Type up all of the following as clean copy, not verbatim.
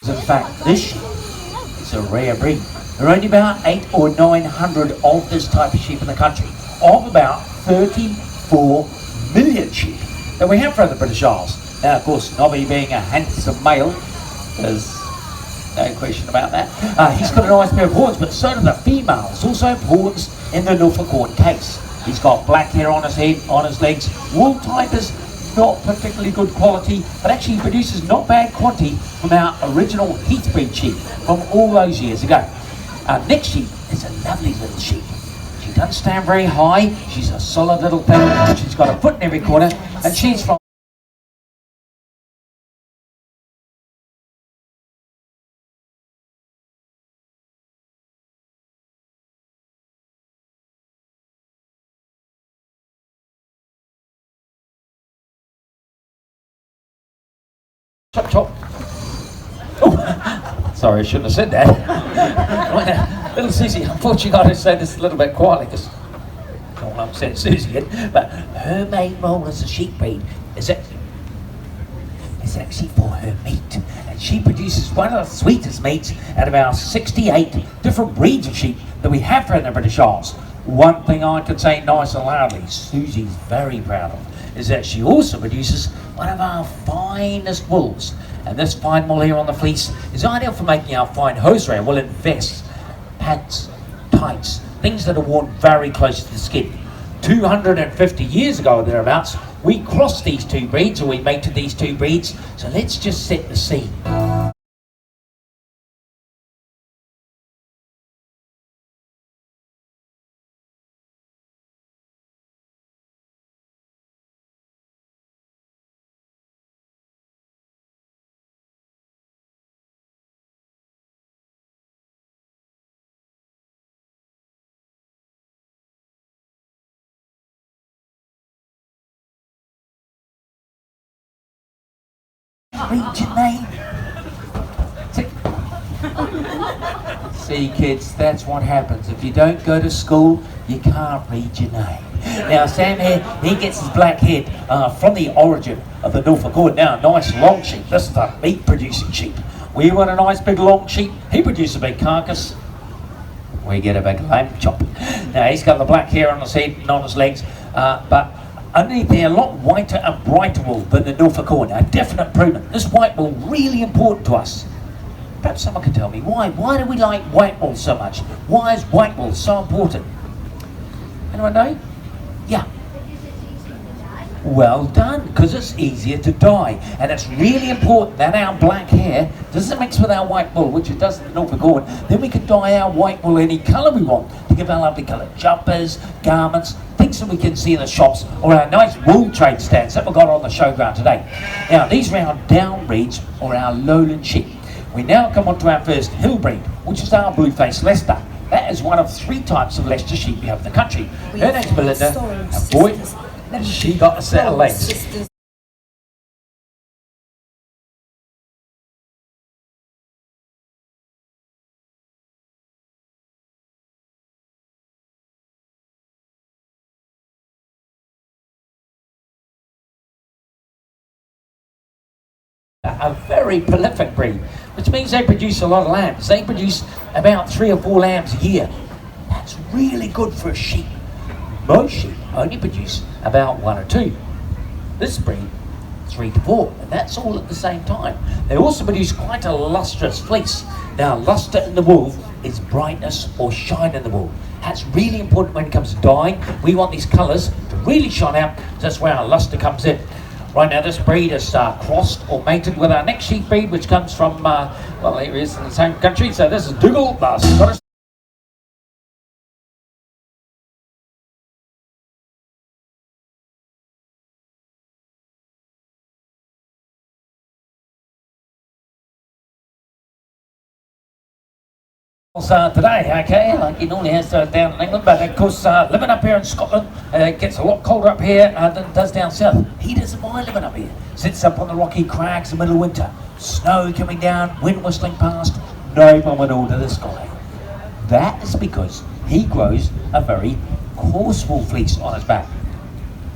In fact, this sheep is a rare breed. There are only about 800 or 900 of this type of sheep in the country, of about 34 million sheep that we have from the British Isles. Now, of course, Nobby being a handsome male, there's no question about that. He's got a nice pair of horns, but so do the females. Also have horns in the Norfolk horn case. He's got black hair on his head, on his legs. Wool type is not particularly good quality, but actually produces not bad quantity from our original Heathbreed sheep from all those years ago. Our next sheep is a lovely little sheep. She doesn't stand very high. She's a solid little thing. She's got a foot in every corner, and she's from Chop chop. Oh, sorry, I shouldn't have said that. Little Susie, unfortunately, I got to say this a little bit quietly because I don't want to upset Susie yet. But her main role as a sheep breed is actually for her meat, and she produces one of the sweetest meats out of our 68 different breeds of sheep that we have here in the British Isles. One thing I can say nice and loudly, Susie's very proud of, is that she also produces one of our finest wools. And this fine wool here on the fleece is ideal for making our fine hosiery, wool in vests, pants, tights, things that are worn very close to the skin. 250 years ago or thereabouts, we crossed these two breeds, or we mated these two breeds. So let's just set the scene. Read your name. See, kids, that's what happens. If you don't go to school, you can't read your name. Now, Sam here, he gets his black head from the origin of the Norfolk horn. Now, nice long sheep. This is a meat-producing sheep. We want a nice big long sheep. He produces a big carcass. We get a big lamb chop. Now, he's got the black hair on his head and on his legs, but underneath there, a lot whiter and brighter wool than the Norfolk horn, a definite improvement. This white wool really important to us. Perhaps someone can tell me why. Why do we like white wool so much? Why is white wool so important? Anyone know? Yeah. Well done, because it's easier to dye, and it's really important that our black hair doesn't mix with our white wool, which it does in the Norfolk horn. Then we can dye our white wool any colour we want to give our lovely coloured jumpers, garments, things that we can see in the shops, or our nice wool trade stands that we've got on the showground today. Now, these are our down breeds, or our lowland sheep. We now come on to our first hill breed, which is our blue-faced Leicester. That is one of 3 types of Leicester sheep we have in the country. Her name's Belinda, and boy, she got a set of legs. A very prolific breed, which means they produce a lot of lambs. They produce about 3 or 4 lambs a year. That's really good for a sheep. Most sheep only produce about 1 or 2. This breed, 3 to 4, and that's all at the same time. They also produce quite a lustrous fleece. Now, luster in the wool is brightness or shine in the wool. That's really important when it comes to dyeing. We want these colours to really shine out. That's where our luster comes in. Right now, this breed is crossed or mated with our next sheep breed, which comes from, well, here it is in the same country. So this is Dougal, the Scottish. Today, okay, like he normally has down in England, but of course living up here in Scotland, it gets a lot colder up here than it does down south. He doesn't mind living up here. Sits up on the rocky crags in the middle of winter. Snow coming down, wind whistling past, no problem at all to this guy. That is because he grows a very coarse wool fleece on his back.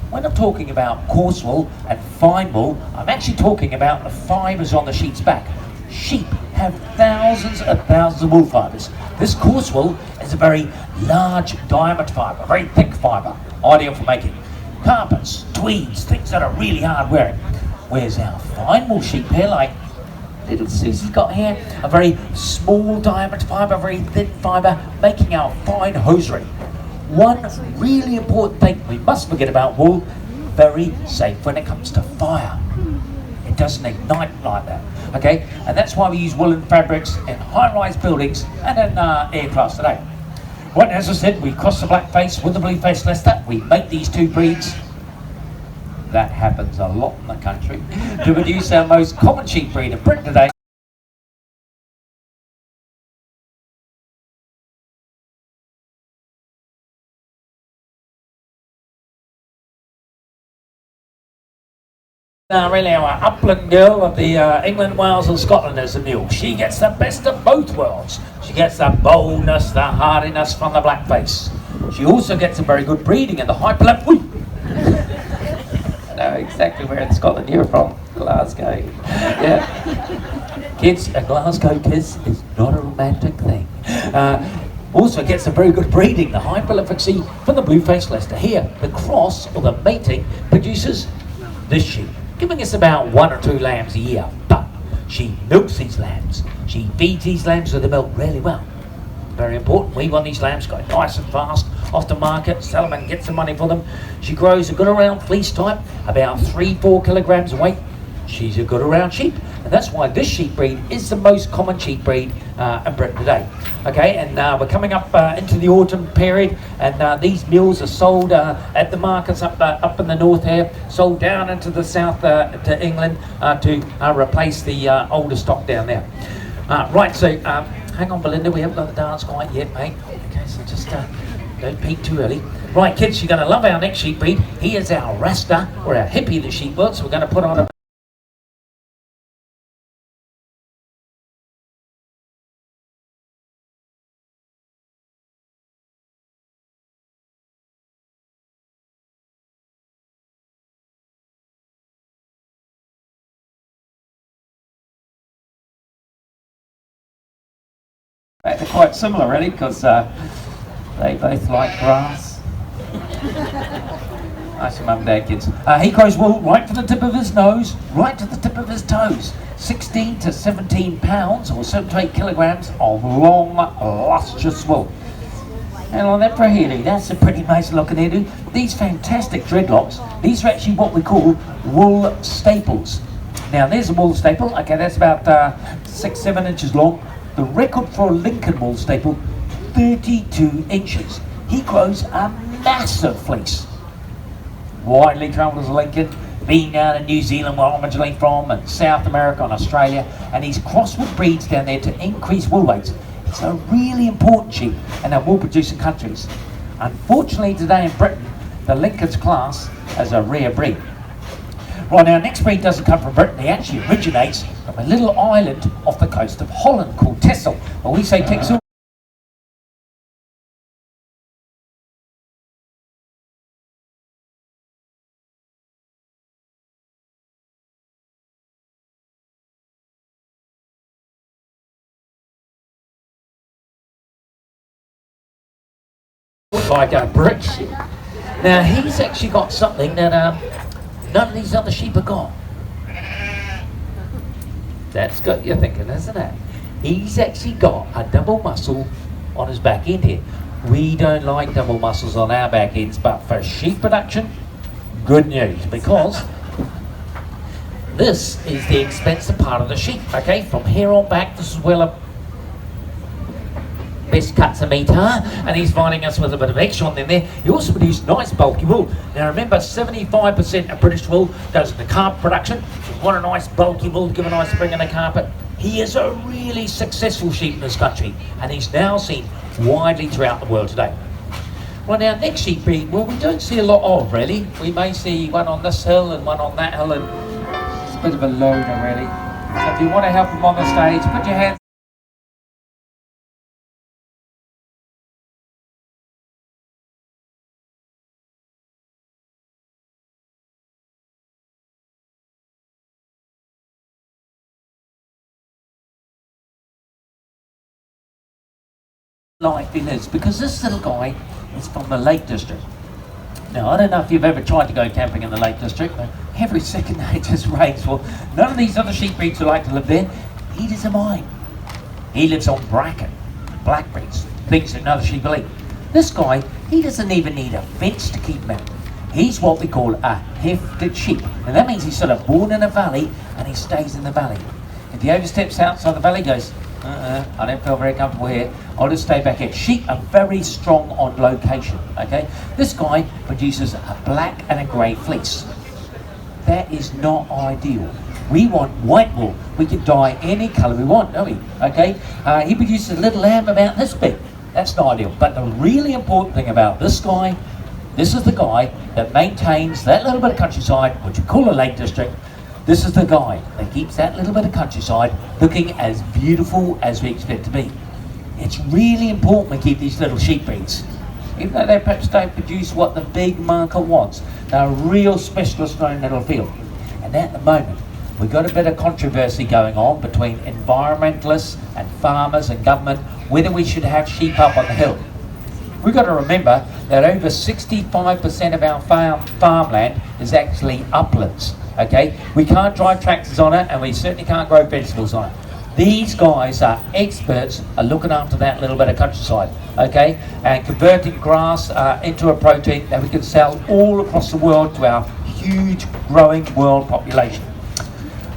When I'm talking about coarse wool and fine wool, I'm actually talking about the fibres on the sheep's back. Sheep have thousands and thousands of wool fibres. This coarse wool is a very large diameter fibre, very thick fibre, ideal for making carpets, tweeds, things that are really hard wearing. Whereas our fine wool sheep here, like little Susie's got here, a very small diameter fibre, very thin fibre, making our fine hosiery. One really important thing we must forget about wool: very safe when it comes to fire. It doesn't ignite like that, okay? And that's why we use woolen fabrics in high-rise buildings and in aircrafts today. Well, as I said, we cross the black face with the blue face Leicester. We make these two breeds. That happens a lot in the country to produce our most common sheep breed in Britain today. Really our upland girl of the England, Wales and Scotland is the mule. She gets the best of both worlds. She gets the boldness, the hardiness from the black face. She also gets a very good breeding in the high level. I know exactly where in Scotland you're from. Glasgow. Yeah. Kids, a Glasgow kiss is not a romantic thing. Also gets a very good breeding, the high prolificacy from the blue-faced Leicester. Here, the cross or the mating produces this sheep, giving us about 1 or 2 lambs a year. But she milks these lambs. She feeds these lambs with the milk really well. Very important. We want these lambs go nice and fast off the market, sell them and get some money for them. She grows a good around fleece type, about 3-4 kilograms in weight. She's a good around sheep, and that's why this sheep breed is the most common sheep breed in Britain today. Okay, and we're coming up into the autumn period, and these mules are sold at the markets up in the north here, sold down into the south to England to replace the older stock down there. Right, so hang on, Belinda, we haven't got the dance quite yet, mate. Okay, so just don't peek too early. Right, kids, you're going to love our next sheep breed. He is our Rasta, or our hippie of the sheep world, so we're going to put on a they're quite similar really, because they both like grass. Nice mum and dad, kids. He grows wool right from the tip of his nose, right to the tip of his toes. 16 to 17 pounds or 7 to 8 kilograms of long, lustrous wool. And on that for a hairdo, that's a pretty nice looking hairdo. These fantastic dreadlocks, these are actually what we call wool staples. Now there's a wool staple, okay, that's about 6-7 inches long. The record for a Lincoln wool staple, 32 inches. He grows a massive fleece. Widely travelled as a Lincoln, been down in New Zealand where I'm originally from, and South America and Australia, and he's crossed with breeds down there to increase wool weights. It's a really important sheep in our wool producing countries. Unfortunately today in Britain, the Lincoln's class as a rare breed. Right, our next breed doesn't come from Britain. He actually originates from a little island off the coast of Holland called Texel. Well, we say Texel. Like a brick sheep. Now he's actually got something that none of these other sheep have got. That's got you thinking, isn't it? He's actually got a double muscle on his back end here. We don't like double muscles on our back ends, but for sheep production, good news, because this is the expensive part of the sheep. Okay, from here on back, this is where the best cuts of meat are, and he's finding us with a bit of extra on them there. He also produces nice bulky wool. Now remember, 75% of British wool goes into carpet production. So you want a nice bulky wool to give a nice spring in the carpet. He is a really successful sheep in this country, and he's now seen widely throughout the world today. Well, now next sheep breed, well, we don't see a lot of really. We may see one on this hill and one on that hill, and it's a bit of a loner really. So if you want to help him on the stage, put your hands life he lives, because this little guy is from the Lake District. Now, I don't know if you've ever tried to go camping in the Lake District, but every second day it just rains. Well, none of these other sheep breeds who like to live there, he doesn't mind. He lives on bracken, blackberries, things that no other sheep will eat. This guy, he doesn't even need a fence to keep him out. He's what we call a Hefted Sheep. And that means he's sort of born in a valley and he stays in the valley. If he oversteps outside the valley, he goes, I don't feel very comfortable here. I'll just stay back here. Sheep are very strong on location, okay? This guy produces a black and a grey fleece. That is not ideal. We want white wool. We can dye any colour we want, don't we? Okay? He produces a little lamb about this big. That's not ideal. But the really important thing about this guy, this is the guy that maintains that little bit of countryside, which we call a Lake District. This is the guy that keeps that little bit of countryside looking as beautiful as we expect to be. It's really important we keep these little sheep breeds. Even though they perhaps don't produce what the big market wants, they're real specialists in their own little field. And at the moment, we've got a bit of controversy going on between environmentalists and farmers and government, whether we should have sheep up on the hill. We've got to remember that over 65% of our farmland is actually uplands. Okay, we can't drive tractors on it, and we certainly can't grow vegetables on it. These guys are experts at looking after that little bit of countryside, okay, and converting grass into a protein that we can sell all across the world to our huge growing world population.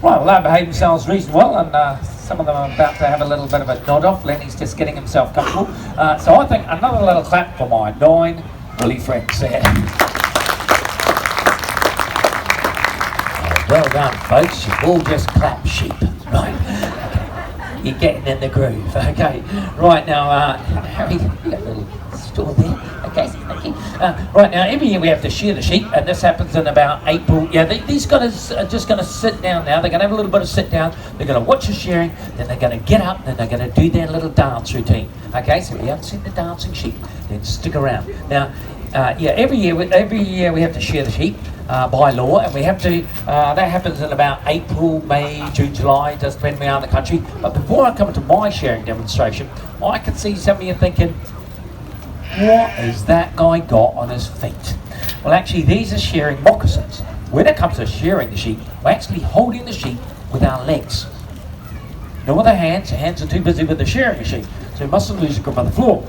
Right, well, they behave themselves reasonably well, and some of them are about to have a little bit of a nod off. Lenny's just getting himself comfortable. So I think another little clap for my 9 woolly friends there. Well done, folks. You've all just clapped sheep. Right. Okay. You're getting in the groove. Okay. Right now, Harry, you got a little store there. Okay, thank you. Right now, every year we have to shear the sheep, and this happens in about April. Yeah, these guys are just going to sit down now. They're going to have a little bit of sit down. They're going to watch the shearing, then they're going to get up, then they're going to do their little dance routine. Okay, so if you haven't seen the dancing sheep, then stick around. Now, yeah, every year we have to shear the sheep. By law, and we have to, that happens in about April, May, June, July, just depending on the country. But before I come to my shearing demonstration, I can see some of you thinking, what has that guy got on his feet? Well, actually, these are shearing moccasins. When it comes to shearing the sheep, we're actually holding the sheep with our legs. No with our hands are too busy with the shearing machine, so we mustn't lose a grip on the floor.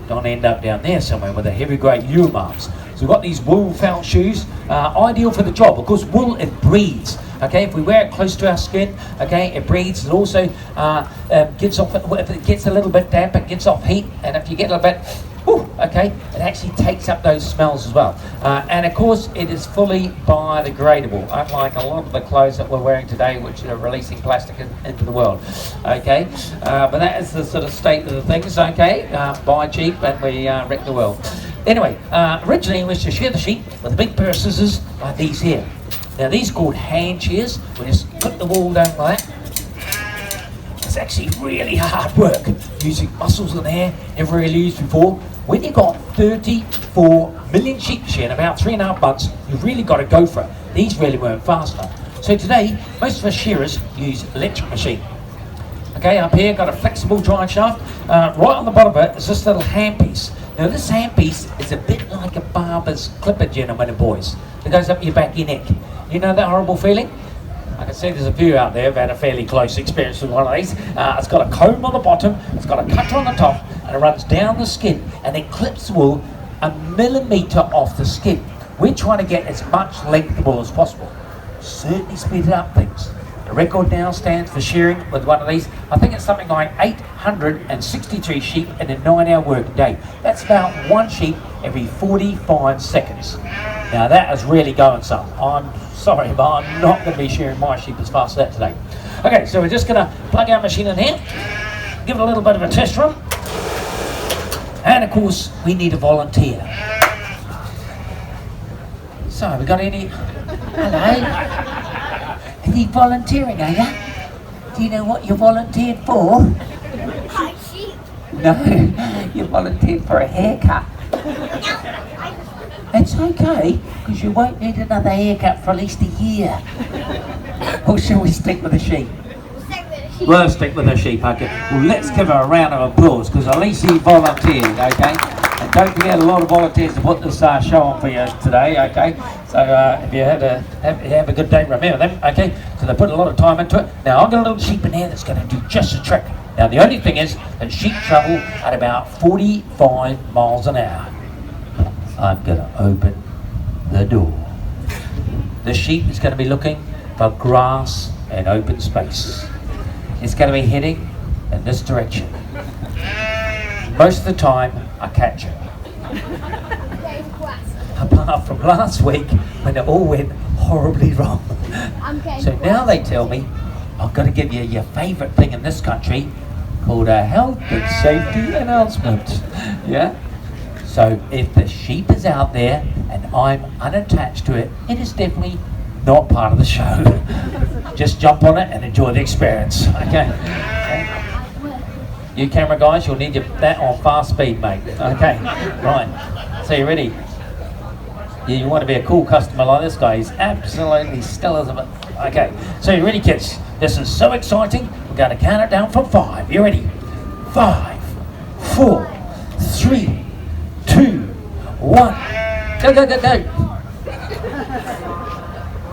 Don't end up down there somewhere with a heavy great Ewe arms. So we've got these wool felt shoes, ideal for the job. Of course, wool, it breathes. Okay, if we wear it close to our skin, okay, it breathes. It also gets off, if it gets a little bit damp, it gets off heat. And if you get a little bit, okay, it actually takes up those smells as well. And of course, it is fully biodegradable, unlike a lot of the clothes that we're wearing today, which are releasing plastic into the world. Okay, but that is the sort of state of the things. Okay, buy cheap and we wreck the world. Anyway, originally we used to shear the sheep with a big pair of scissors like these here. Now these are called hand shears. We just put the wool down like that. It's actually really hard work, using muscles in the hair never really used before. When you've got 34 million sheep to shear in about 3.5 months, you've really got to go for it. These really weren't fast enough. So today, most of us shearers use electric machine. Okay, up here, got a flexible drive shaft. Right on the bottom of it is this little handpiece. Now this handpiece is a bit like a barber's clipper, gentlemen and boys. It goes up your back of your neck. You know that horrible feeling? I can see there's a few out there who've had a fairly close experience with one of these. It's got a comb on the bottom, it's got a cutter on the top, and it runs down the skin, and it clips the wool 1 millimetre off the skin. We're trying to get as much length of wool as possible. Certainly speeded up things. The record now stands for shearing with one of these. I think it's something like 863 sheep in a 9-hour working day. That's about 1 sheep every 45 seconds. Now that is really going some. I'm sorry, but I'm not going to be shearing my sheep as fast as that today. Okay, so we're just going to plug our machine in here, give it a little bit of a test run, and of course we need a volunteer. So, we got any? Hello? Are you volunteering, are you? Do you know what you're volunteered for? Buy sheep. No, you volunteered for a haircut. It's okay, because you won't need another haircut for at least a year. Or shall we stick with the sheep? We'll stick with the We'll stick with the sheep, okay? Well, let's give her a round of applause because at least he volunteered, okay? And don't forget a lot of volunteers to put this show on for you today, okay? So if you had have a good day, remember them, okay? So they put a lot of time into it. Now I've got a little sheep in here that's going to do just the trick. Now the only thing is that sheep travel at about 45 miles an hour. I'm going to open the door. The sheep is going to be looking for grass and open space. It's going to be heading in this direction. Most of the time, I catch it. Apart from last week, when it all went horribly wrong. So now they tell me, I've got to give you your favourite thing in this country, called a health and safety announcement. Yeah? So if the sheep is out there and I'm unattached to it, it is definitely not part of the show. Just jump on it and enjoy the experience. Okay? You camera guys, you'll need that on fast speed, mate. Okay, right. So you ready? You want to be a cool customer like this guy. He's absolutely still as a... Okay, so you ready, kids? This is so exciting. We're going to count it down from 5. You ready? 5, 4, 3, 2, 1. Go, go, go, go.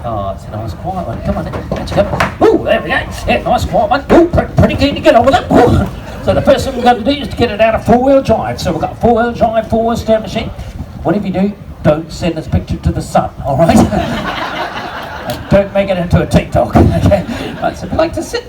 Oh, it's a nice quiet one. Come on, let's go. Ooh, there we go. Yeah, nice quiet one. Ooh, pretty keen to get on with it. Ooh. So the first thing we've got to do is to get it out of 4-wheel drive. So we've got 4-wheel drive, 4-wheel steer machine. Whatever you do, don't send this picture to the sun, all right? And don't make it into a TikTok, okay? Right, so if you like to sit.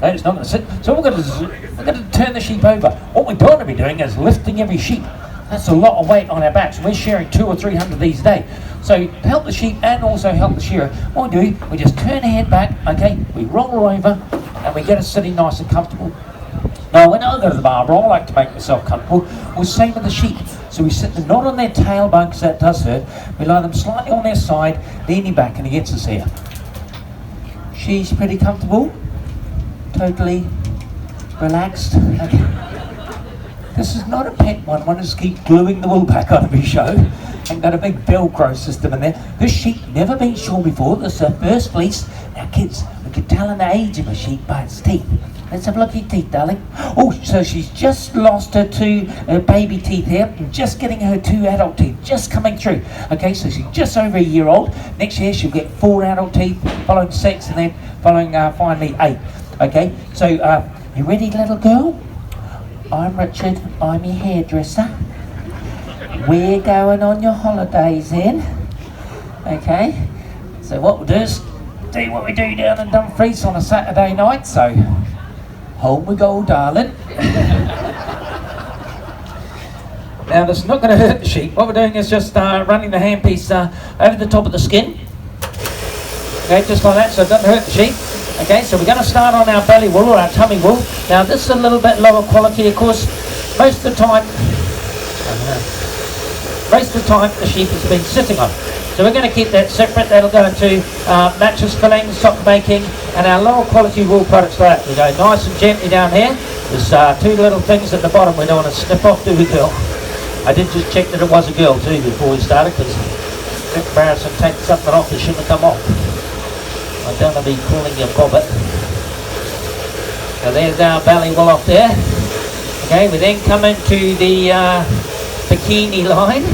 No, it's not going to sit. So we're going to turn the sheep over. What we don't want to be doing is lifting every sheep. That's a lot of weight on our backs. We're sharing 200 or 300 these a day. So to help the sheep and also help the shearer, what we do, we just turn the head back, okay? We roll her over and we get her sitting nice and comfortable. Now when I go to the barber, I like to make myself comfortable. Well, same with the sheep. So we sit them not on their tailbone because that does hurt. We lie them slightly on their side, leaning back and he gets us here. She's pretty comfortable. Totally relaxed. Okay. This is not a pet one. I want to just keep gluing the wool back on every show. And got a big Velcro system in there. This sheep never been shorn before. This is her first fleece. Now kids, we can tell in the age of a sheep by its teeth. Let's have a look at your teeth, darling. Oh, so she's just lost her 2 baby teeth here and just getting her 2 adult teeth just coming through. Okay, so she's just over a year old. Next year she'll get 4 adult teeth, following 6 and then following finally 8. Okay, so you ready, little girl? I'm Richard, I'm your hairdresser. We're going on your holidays then. Okay, so what we'll do is do what we do down in Dumfries on a Saturday night, so home we go, darling. Now this is not going to hurt the sheep. What we're doing is just running the handpiece over the top of the skin. Okay, just like that, so it doesn't hurt the sheep. Okay, so we're going to start on our belly wool or our tummy wool. Now this is a little bit lower quality, of course. Most of the time the sheep has been sitting on. So we're going to keep that separate. That'll go into mattress filling, sock making, and our lower quality wool products like that. We go nice and gently down here. There's 2 little things at the bottom we don't want to snip off, do we, girl? I did just check that it was a girl too before we started, because it's embarrassing taking something off that shouldn't have come off. I don't want to be calling you Bobbit. So there's our belly wool off there. Okay, we then come into the bikini line.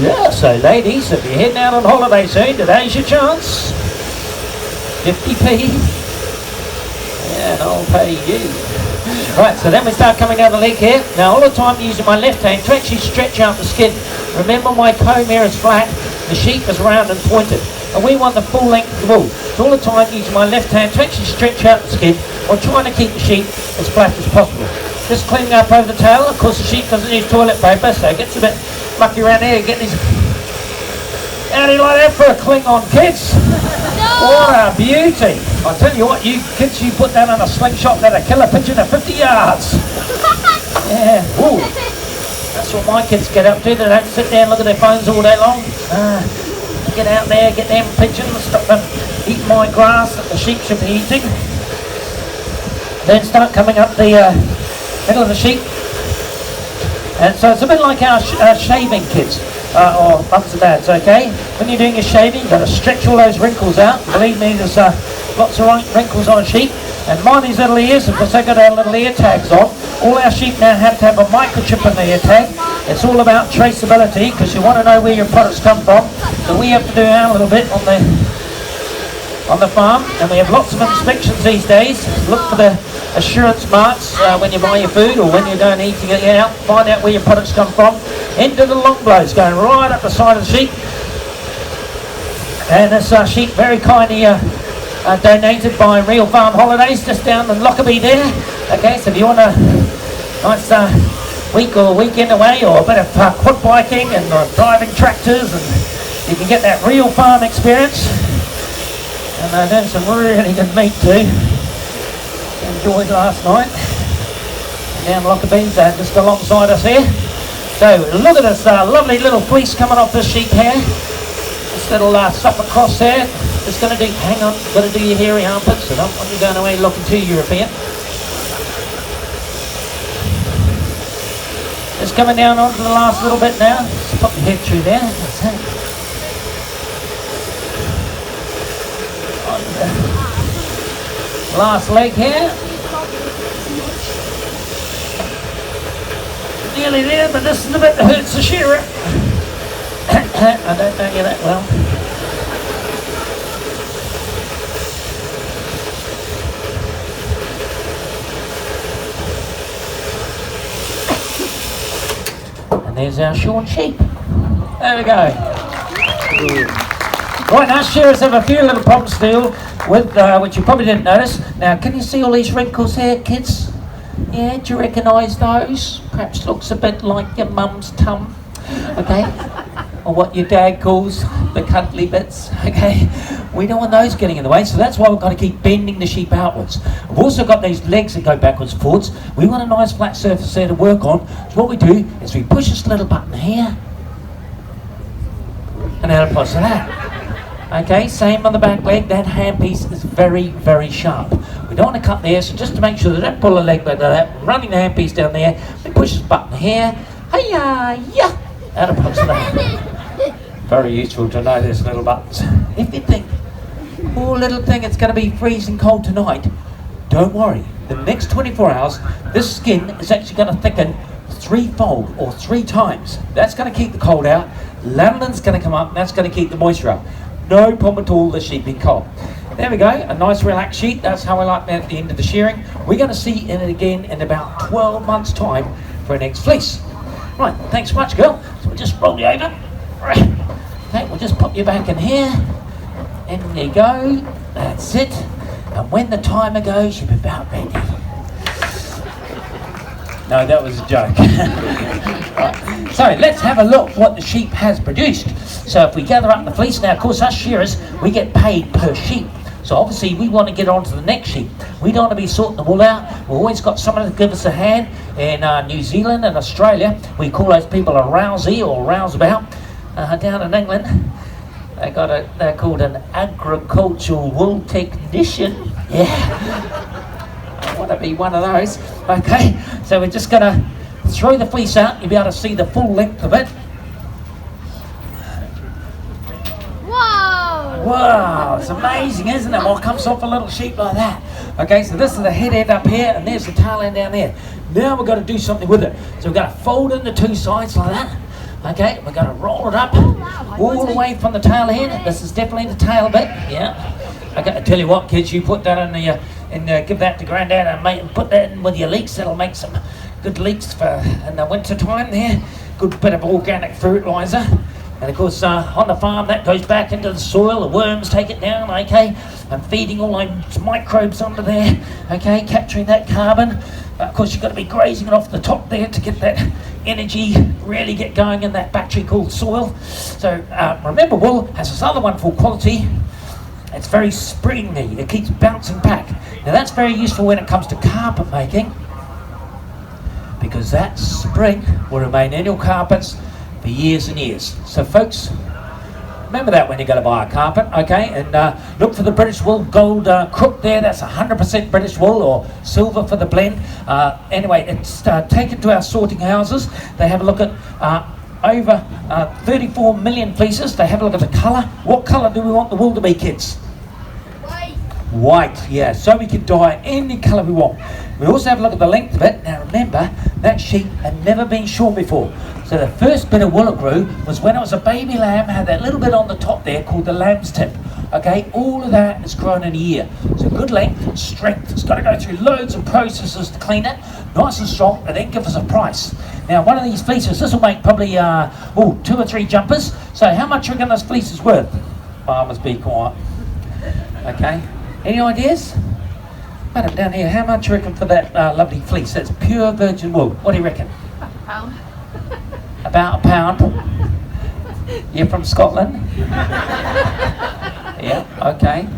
Yeah, so ladies, if you're heading out on holiday soon, today's your chance. 50p. Yeah, and I'll pay you. Right, so then we start coming down the leg here. Now all the time using my left hand to actually stretch out the skin. Remember my comb here is flat, the sheep is round and pointed. And we want the full length of the wool. So all the time using my left hand to actually stretch out the skin or trying to keep the sheep as flat as possible. Just cleaning up over the tail. Of course the sheep doesn't use toilet paper, so it gets a bit mucky around here. Get these. How do you like that for a Klingon, kids? No. What a beauty! I tell you what, you kids, you put that on a slingshot, that'll kill a pigeon at 50 yards. Yeah. Ooh. That's what my kids get up to. They don't sit there and look at their phones all day long. Get out there, get them pigeons, stop them eating my grass that the sheep should be eating. Then start coming up the middle of the sheep. And so it's a bit like our shaving kids. or mums and dads, okay? When you're doing your shaving, you've got to stretch all those wrinkles out. Believe me, there's lots of wrinkles on a sheep. And mind these little ears, because they've got our little ear tags on. All our sheep now have to have a microchip in their ear tag. It's all about traceability, because you want to know where your products come from. So we have to do our little bit on the farm, and we have lots of inspections these days. Look for the assurance marks when you buy your food or when you're going eating it out. Find out where your products come from. Into the long blows, going right up the side of the sheep. And this sheep very kindly donated by Real Farm Holidays, just down in Lockerbie there. Okay, so if you want a nice week or weekend away, or a bit of quad biking and driving tractors, and you can get that Real Farm experience. And there's some really good meat too. Enjoyed last night. Down Lockerbie's just alongside us here. So look at this lovely little fleece coming off this sheep here. This little stuff across there. Just going to do, hang on, got to do your hairy armpits, so don't want you going away looking too European. Just coming down onto the last little bit now. Just pop your head through there. That's it. Last leg here. Nearly there, but this is the bit that hurts the shearer. I don't know you that well. And there's our shorn sheep. There we go. Right, now shearers have a few little problems still with, which you probably didn't notice. Now, can you see all these wrinkles here, kids? Yeah, do you recognise those? Perhaps looks a bit like your mum's tum, okay? Or what your dad calls the cuddly bits, okay? We don't want those getting in the way, so that's why we've got to keep bending the sheep outwards. We've also got these legs that go backwards and forwards. We want a nice flat surface there to work on. So what we do is we push this little button here, and out across to that. Okay, same on the back leg. That handpiece is very, very sharp. We don't want to cut there, so just to make sure that don't pull the leg like that, running the handpiece down there, we push this button here, hiya, yeah, out across to that. Very useful to know these little buttons. If you think, poor little thing, it's going to be freezing cold tonight, don't worry. The next 24 hours, this skin is actually going to thicken threefold or 3 times. That's going to keep the cold out. Lanolin's going to come up, and that's going to keep the moisture up. No problem at all, the sheep being cold. There we go, a nice relaxed sheep. That's how I like that at the end of the shearing. We're going to see it again in about 12 months' time for our next fleece. Right, thanks so much, girl. So we'll just roll you over. Okay, we'll just pop you back in here. In you go. That's it. And when the timer goes, you'll be about ready. No, that was a joke. Right. So let's have a look what the sheep has produced. So if we gather up the fleece, now of course us shearers, we get paid per sheep. So obviously we want to get on to the next sheep. We don't want to be sorting the wool out. We've always got someone to give us a hand. In New Zealand and Australia, we call those people a rousey or rouseabout. Down in England, they're called an agricultural wool technician. Yeah. I want to be one of those. Okay, so we're just going to throw the fleece out. You'll be able to see the full length of it. Whoa! Wow, it's amazing, isn't it? What comes off a little sheep like that? Okay, so this is the head end up here, and there's the tail end down there. Now we've got to do something with it. So we've got to fold in the 2 sides like that. Okay, we're going to roll it up all the way from the tail end. This is definitely the tail bit, yeah. Okay, I tell you what, kids, you put that in give that to Grandad and put that in with your leeks. That'll make some good leeks for in the winter time there. Good bit of organic fertilizer. And of course, on the farm, that goes back into the soil. The worms take it down, okay, and feeding all those microbes under there, okay, capturing that carbon. Of course, you've got to be grazing it off the top there to get that energy really get going in that battery called soil. So remember, wool has this other wonderful quality. It's very springy. It keeps bouncing back. Now that's very useful when it comes to carpet making, because that spring will remain in your carpets for years and years. So folks, remember that when you're going to buy a carpet, okay? And look for the British wool gold crook there. That's 100% British wool, or silver for the blend. Anyway, it's taken to our sorting houses. They have a look at over 34 million fleeces. They have a look at the colour. What colour do we want the wool to be, kids? White, yeah, so we can dye any colour we want. We also have a look at the length of it. Now remember, that sheep had never been shorn before. So the first bit of wool it grew was when it was a baby lamb, had that little bit on the top there called the lamb's tip. Okay, all of that has grown in a year. So good length and strength. It's got to go through loads of processes to clean it, nice and strong, and then give us a price. Now one of these fleeces, this will make probably 2 or 3 jumpers. So how much do you reckon this fleece is worth? Farmers, be quiet. Okay. Any ideas? Madam, down here, how much do you reckon for that lovely fleece? That's pure virgin wool. What do you reckon? £1. About £1. You're from Scotland? Yeah, okay.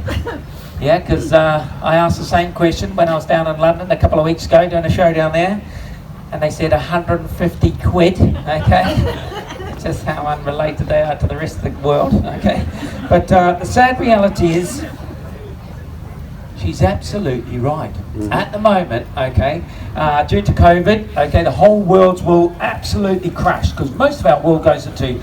Yeah, because I asked the same question when I was down in London a couple of weeks ago doing a show down there, and they said 150 quid, okay? Just how unrelated they are to the rest of the world, okay? But the sad reality is, she's absolutely right. At the moment, okay, due to COVID, okay, the whole world's wool absolutely crashed because most of our wool goes into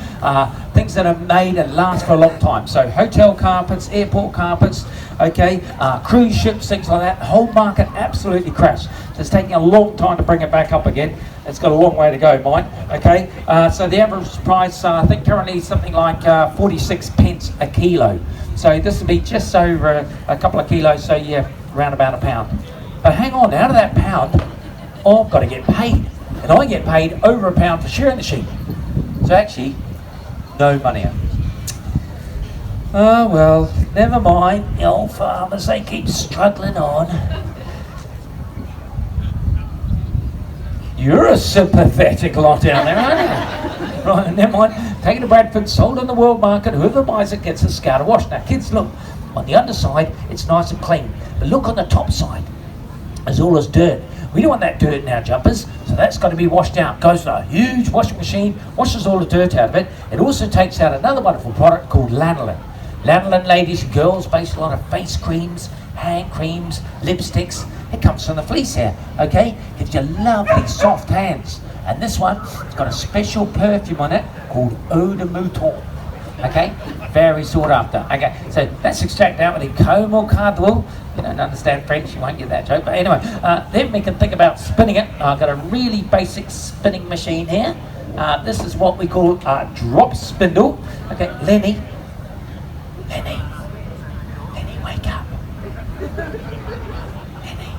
things that are made and last for a long time. So hotel carpets, airport carpets, okay, cruise ships, things like that. The whole market absolutely crashed. So it's taking a long time to bring it back up again. It's got a long way to go, mine. Okay, so the average price, I think currently is something like 46 pence a kilo. So this will be just over a couple of kilos, so yeah, around about £1. But hang on, out of that pound, I've got to get paid. And I get paid over £1 for shearing the sheep. So actually, no money out. Oh well, never mind. The old farmers, they keep struggling on. You're a sympathetic lot down there, aren't you? Right, never mind. Take it to Bradford, sold on the world market. Whoever buys it gets a scouter wash. Now, kids, look. On the underside, it's nice and clean. But look on the top side. There's all this dirt. We don't want that dirt in our jumpers, so that's got to be washed out. Goes to a huge washing machine, washes all the dirt out of it. It also takes out another wonderful product called lanolin. Lanolin, ladies and girls, based a lot of face creams, hand creams, lipsticks. It comes from the fleece hair, okay? Gives you lovely soft hands. And this one, it's got a special perfume on it called Eau de Mouton, okay? Very sought after. Okay, so let's extract out with the comb or card wool. You don't understand French, you won't get that joke. But anyway, then we can think about spinning it. I've got a really basic spinning machine here. This is what we call a drop spindle. Okay, Lenny, wake up. Lenny,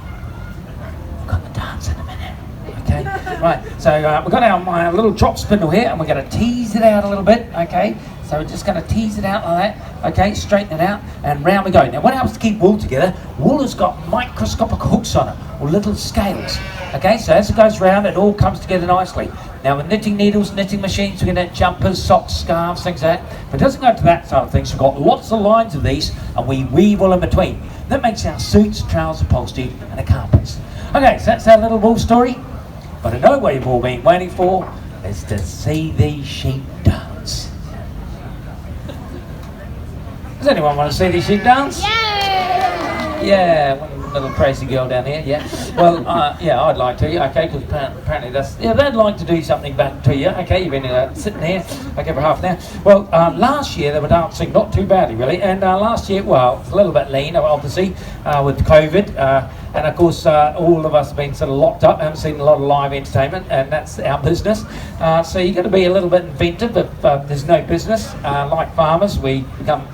we've got the dance in a minute. Okay, right, so we've got our little drop spindle here, and we're going to tease it out a little bit, okay? So we're just going to tease it out like that, okay, straighten it out, and round we go. Now what helps to keep wool together, wool has got microscopic hooks on it, or little scales, okay? So as it goes round, it all comes together nicely. Now with knitting needles, knitting machines, we can knit jumpers, socks, scarves, things like that. But it doesn't go to that side of things. We've got lots of lines of these, and we weave all in between. That makes our suits, trousers, upholstery, and the carpets. Okay, so that's our little wool story. But I know what you've all been waiting for, is to see these sheep dance. Does anyone want to see these sheep dance? Yeah! Yeah, one little crazy girl down here, yeah. Well, yeah, I'd like to, okay, because apparently that's, yeah, they'd like to do something back to you, okay, you've been sitting here, okay, for half an hour. Well, last year they were dancing not too badly, really, and last year, well, it's a little bit lean, obviously, with COVID, and of course, all of us have been sort of locked up, haven't seen a lot of live entertainment, and that's our business. So you've got to be a little bit inventive if there's no business. Like farmers, we become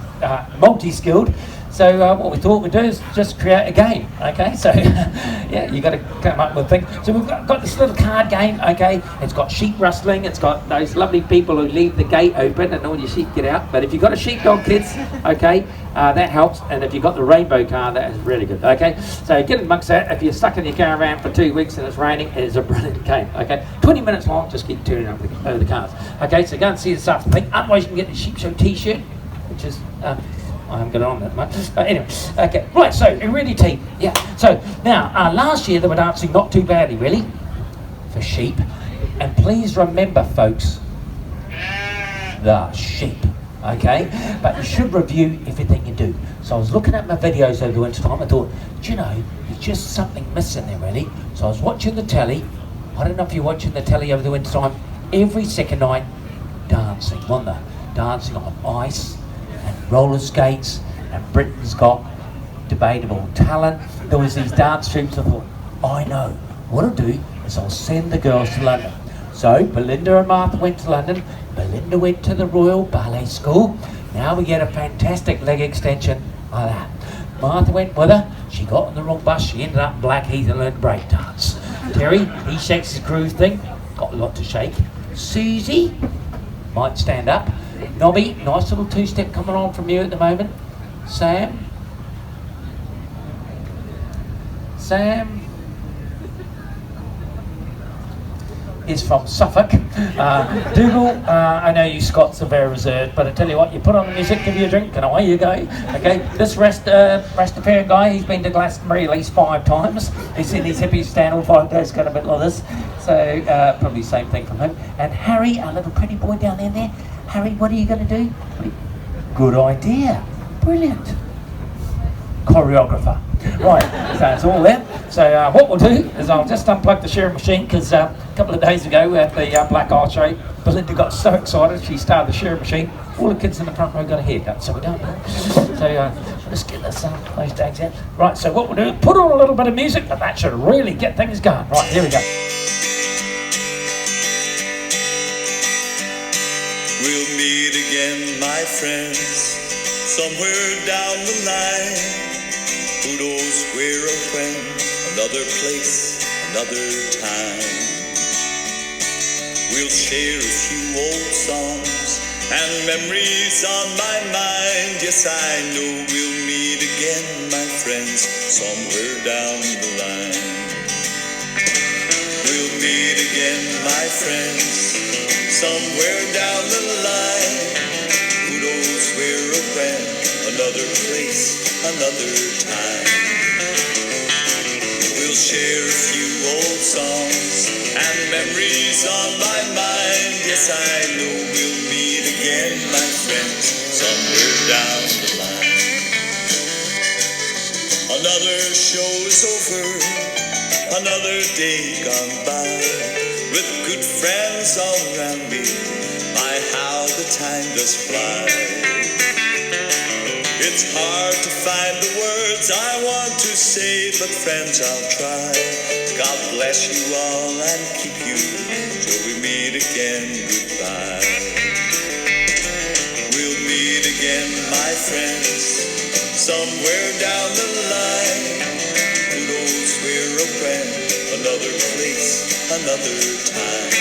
multi-skilled. So what we thought we'd do is just create a game, okay? So, yeah, you've got to come up with things. So we've got this little card game, okay? It's got sheep rustling, it's got those lovely people who leave the gate open and all your sheep get out. But if you've got a sheepdog, kids, okay, that helps. And if you've got the rainbow card, that is really good, okay? So get amongst that. If you're stuck in your caravan for 2 weeks and it's raining, it is a brilliant game, okay? 20 minutes long, just keep turning over the cards. Okay, so go and see this afternoon. Otherwise, you can get the Sheep Show t-shirt, which is... I haven't got it on that much. Anyway, okay, right, so Irene team, yeah. So now, last year they were dancing not too badly, really, for sheep. And please remember, folks, the sheep, okay? But you should review everything you do. So I was looking at my videos over the winter time, I thought, do you know, there's just something missing there, really. So I was watching the telly. I don't know if you're watching the telly over the winter time. Every second night, dancing, weren't there? Dancing on ice and roller skates, and Britain's Got Debatable Talent. There was these dance troops. I thought, I know, what I'll do is I'll send the girls to London. So Belinda and Martha went to London. Belinda went to the Royal Ballet School. Now we get a fantastic leg extension like that. Martha went with her. She got on the wrong bus. She ended up in Blackheath and learned break dance. Terry, he shakes his groove thing. Got a lot to shake. Susie might stand up. Nobby, nice little two-step coming on from you at the moment. Sam is from Suffolk. Dougal, I know you Scots are very reserved, but I tell you what, you put on the music, give you a drink, and away you go. Okay, this Rastafarian guy, he's been to Glastonbury at least 5 times. He's seen these hippies stand all 5 days, got a bit like this. So probably the same thing from him. And Harry, our little pretty boy down there. Harry, what are you going to do? Good idea. Brilliant. Choreographer. Right, so it's all there. So what we'll do is I'll just unplug the shearing machine, because a couple of days ago at the Black Art Show, Belinda got so excited she started the shearing machine. All the kids in the front row got a haircut, so we don't know. So let's get this, those tags out. Right, so what we'll do is put on a little bit of music, and that should really get things going. Right, here we go. We'll meet again, my friends, somewhere down the line. Who knows where or when, another place, another time. We'll share a few old songs and memories on my mind. Yes, I know we'll meet again, my friends, somewhere down the line. We'll meet again, my friends, somewhere down the line. Who knows where or when, another place, another time. We'll share a few old songs and memories on my mind. Yes, I know we'll meet again, my friends, somewhere down the line. Another show is over, another day gone by, with good friends all around me. My, how the time does fly. It's hard to find the words I want to say, but friends, I'll try. God bless you all and keep you till we meet again. Goodbye. We'll meet again, my friends, somewhere down the line. Who knows where or when, another place, another time.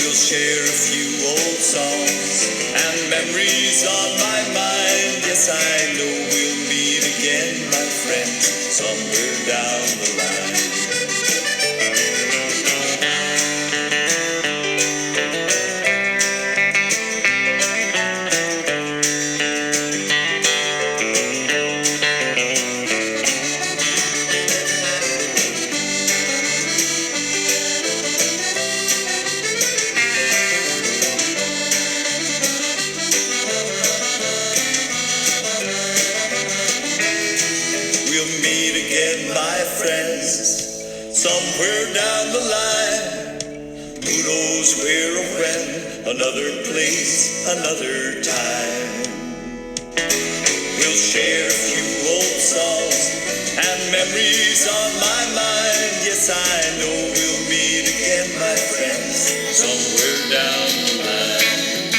We'll share a few old songs and memories on my mind. Yes, I know we'll meet again, my friends, somewhere down the line. Somewhere down the line, who knows where or when, another place, another time. We'll share a few old songs and memories on my mind. Yes, I know we'll meet again, my friends, somewhere down the line.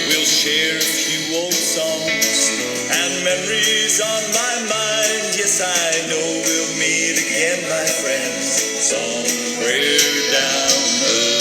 We'll share a few old songs and memories on my mind. Yes, I know we'll meet again, my friends, somewhere down the line.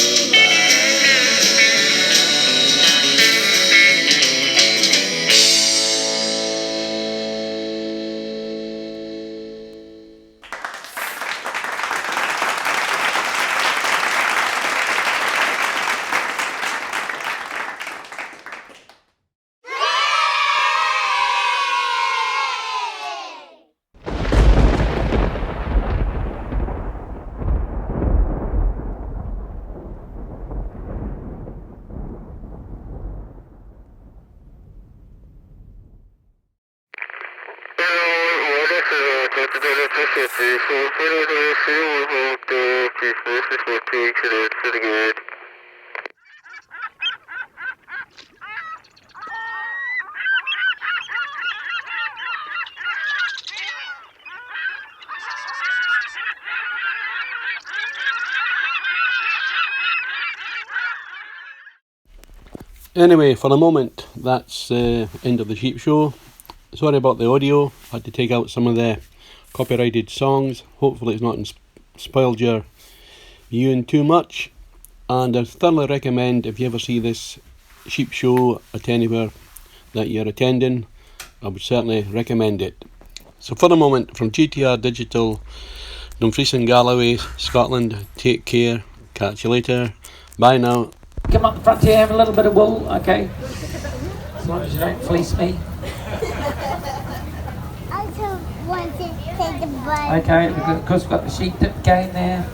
Pretty good. Anyway, for the moment, that's the end of the sheep show. Sorry about the audio. Had to take out some of the copyrighted songs. Hopefully it's not spoiled your viewing too much. And I thoroughly recommend, if you ever see this sheep show at anywhere that you're attending, I would certainly recommend it. So for the moment, from GTR Digital, Dumfries and Galloway, Scotland, take care. Catch you later. Bye now. Come up the front here, have a little bit of wool, okay? As long as you don't fleece me. I just want to take the bus. Okay, of course we've got the sheep dip game there.